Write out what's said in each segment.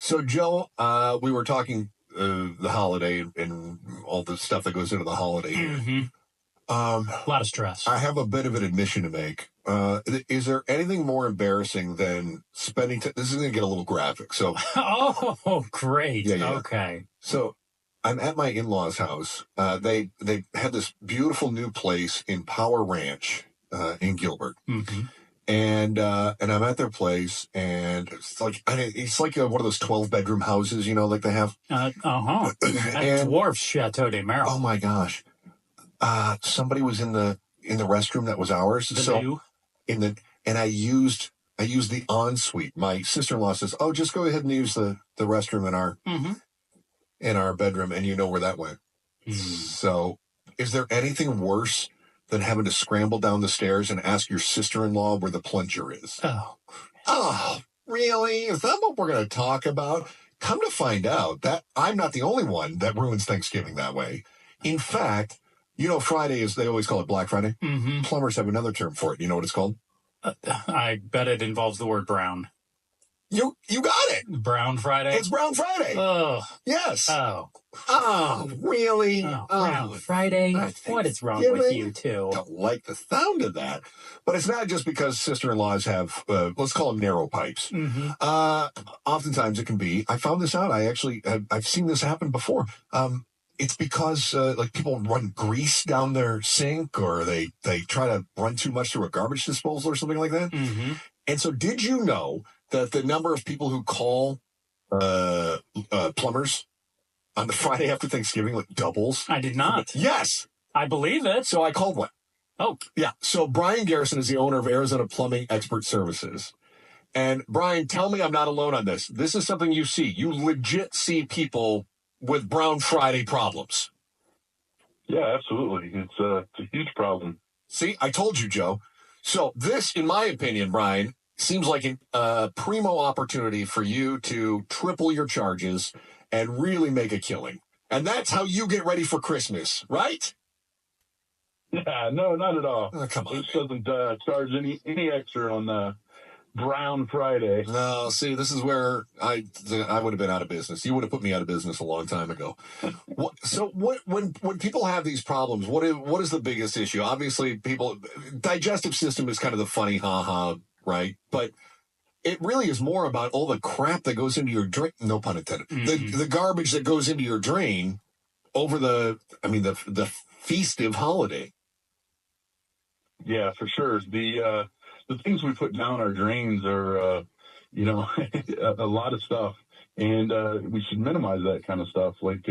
So, Joe, we were talking the holiday and all the stuff that goes into the holiday. Mm-hmm. A lot of stress. I have a bit of an admission to make. Is there anything more embarrassing than spending this is going to get a little graphic. So, oh, great. Yeah. Okay. So, I'm at my in-laws' house. They had this beautiful new place in Power Ranch in Gilbert. Mm-hmm. And I'm at their place, and it's like one of those 12-bedroom houses, like they have. Dwarf Chateau de Merrill. Oh my gosh! Somebody was in the restroom that was ours. And I used the ensuite. My sister-in-law says, "Oh, just go ahead and use the restroom in our bedroom," and you know where that went. So, is there anything worse than having to scramble down the stairs and ask your sister-in-law where the plunger is? Oh, really? Is that what we're going to talk about? Come to find out that I'm not the only one that ruins Thanksgiving that way. In fact, Friday they always call it Black Friday. Mm-hmm. Plumbers have another term for it. You know what it's called? I bet it involves the word brown. You got it. Brown Friday? It's Brown Friday. Oh. Yes. Oh, really? Brown Friday? What is wrong with you, too? Don't like the sound of that. But it's not just because sister-in-laws have, let's call them narrow pipes. Mm-hmm. Oftentimes it can be. I found this out. I've seen this happen before. It's because people run grease down their sink, or they try to run too much through a garbage disposal or something like that. Mm-hmm. And so did you know that the number of people who call plumbers on the Friday after Thanksgiving doubles? I did not. Yes. I believe it. So I called one. Oh. Yeah. So Brian Garrison is the owner of Arizona Plumbing Expert Services. And Brian, tell me I'm not alone on this. This is something you see. You legit see people with Brown Friday problems. Yeah, absolutely. It's a huge problem. See, I told you, Joe. So this, in my opinion, Brian, seems like a primo opportunity for you to triple your charges and really make a killing. And that's how you get ready for Christmas, right? Yeah, no, not at all. Oh, come on. This doesn't charge any extra on Brown Friday. No, see, this is where I would have been out of business. You would have put me out of business a long time ago. When people have these problems, what is the biggest issue? Obviously, digestive system is kind of the funny ha-ha, right? But it really is more about all the crap that goes into your drain. No pun intended. Mm-hmm. The garbage that goes into your drain over the festive holiday. Yeah, for sure. The things we put down our drains are, a lot of stuff. And we should minimize that kind of stuff. Like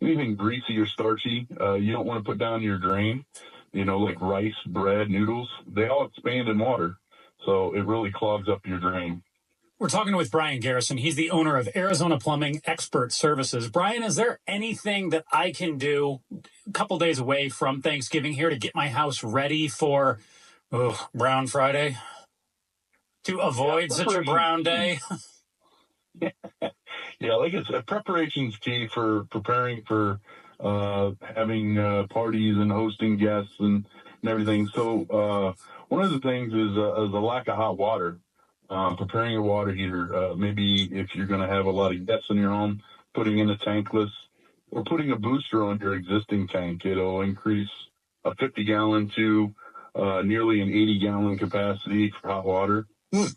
anything greasy or starchy, you don't want to put down your drain. Like rice, bread, noodles, they all expand in water. So it really clogs up your drain. We're talking with Brian Garrison. He's the owner of Arizona Plumbing Expert Services. Brian, is there anything that I can do a couple days away from Thanksgiving here to get my house ready for Brown Friday? To avoid such a brown day? Yeah, like I said, preparation's key for preparing for having parties and hosting guests and everything. So one of the things is a lack of hot water. Preparing a water heater, maybe if you're going to have a lot of guests in your home, putting in a tankless or putting a booster on your existing tank. It'll increase a 50-gallon to nearly an 80-gallon capacity for hot water. You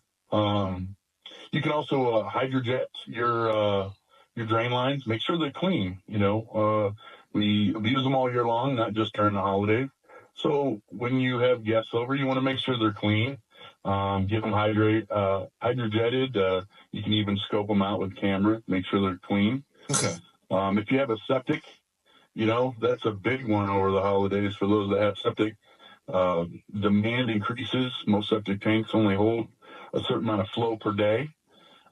can also hydrojet your drain lines. Make sure they're clean. We use them all year long, not just during the holidays. So when you have guests over, you want to make sure they're clean. Get them hydrojetted. You can even scope them out with camera. Make sure they're clean. Okay. If you have a septic, that's a big one over the holidays for those that have septic. Demand increases. Most septic tanks only hold a certain amount of flow per day.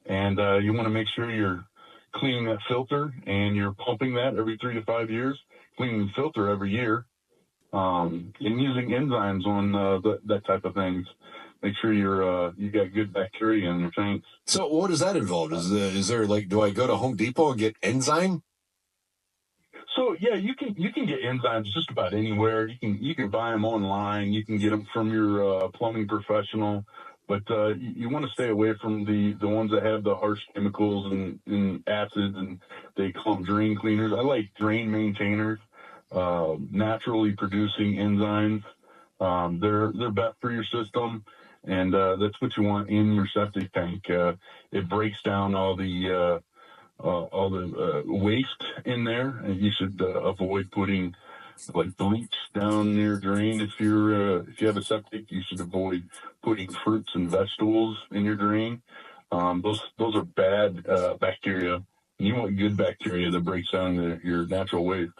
And you want to make sure you're cleaning that filter and you're pumping that every 3 to 5 years, cleaning the filter every year, and using enzymes on that type of things. Make sure you got good bacteria in your tanks. So what does that involve? Is there do I go to Home Depot and get enzyme? So yeah, you can get enzymes just about anywhere. You can buy them online. You can get them from your plumbing professional. But you want to stay away from the ones that have the harsh chemicals and acids, and they call them drain cleaners. I like drain maintainers, naturally producing enzymes. They're best for your system, and that's what you want in your septic tank. It breaks down all the waste in there, and you should avoid putting like bleach down your drain. If you have a septic, you should avoid putting fruits and vegetables in your drain. Those are bad bacteria. You want good bacteria that breaks down your natural waste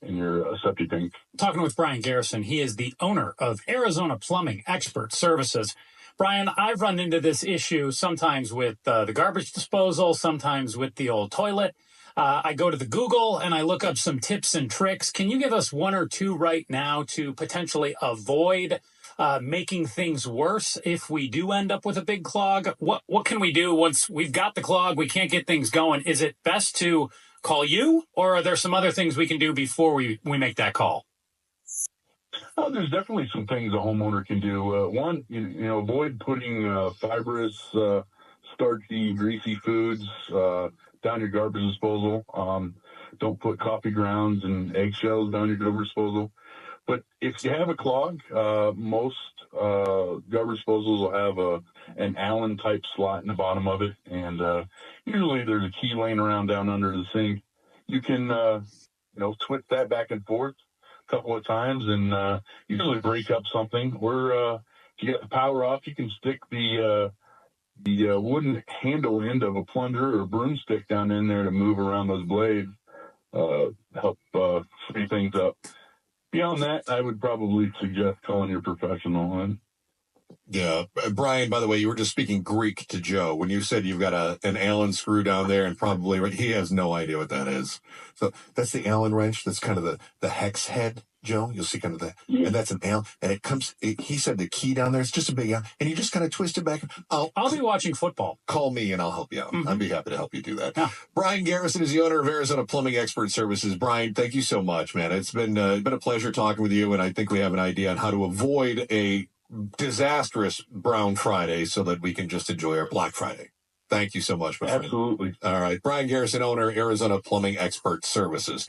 in your septic tank. Talking with Brian Garrison, he is the owner of Arizona Plumbing Expert Services. Brian, I've run into this issue sometimes with the garbage disposal, sometimes with the old toilet. I go to the Google and I look up some tips and tricks. Can you give us one or two right now to potentially avoid making things worse if we do end up with a big clog? What can we do once we've got the clog, we can't get things going? Is it best to call you, or are there some other things we can do before we make that call? Oh, there's definitely some things a homeowner can do. One, avoid putting fibrous, starchy, greasy foods down your garbage disposal. Don't put coffee grounds and eggshells down your garbage disposal. But if you have a clog, most garbage disposals will have an Allen type slot in the bottom of it, and usually there's a key laying around down under the sink. You can twist that back and forth a couple of times, and usually break up something. Or if you get the power off, you can stick the wooden handle end of a plunger or broomstick down in there to move around those blades, help free things up. Beyond that, I would probably suggest calling your professional. Yeah. Brian, by the way, you were just speaking Greek to Joe. When you said you've got an Allen screw down there, and probably he has no idea what that is. So that's the Allen wrench. That's kind of the hex head, Joe. You'll see kind of and that's an Allen. And he said the key down there, it's just a big Allen. And you just kind of twist it back. I'll be watching football. Call me and I'll help you out. Mm-hmm. I'd be happy to help you do that. Yeah. Brian Garrison is the owner of Arizona Plumbing Expert Services. Brian, thank you so much, man. It's been a pleasure talking with you, and I think we have an idea on how to avoid a disastrous Brown Friday so that we can just enjoy our Black Friday. Thank you so much, my friend. Absolutely. All right. Brian Garrison, owner, Arizona Plumbing Expert Services.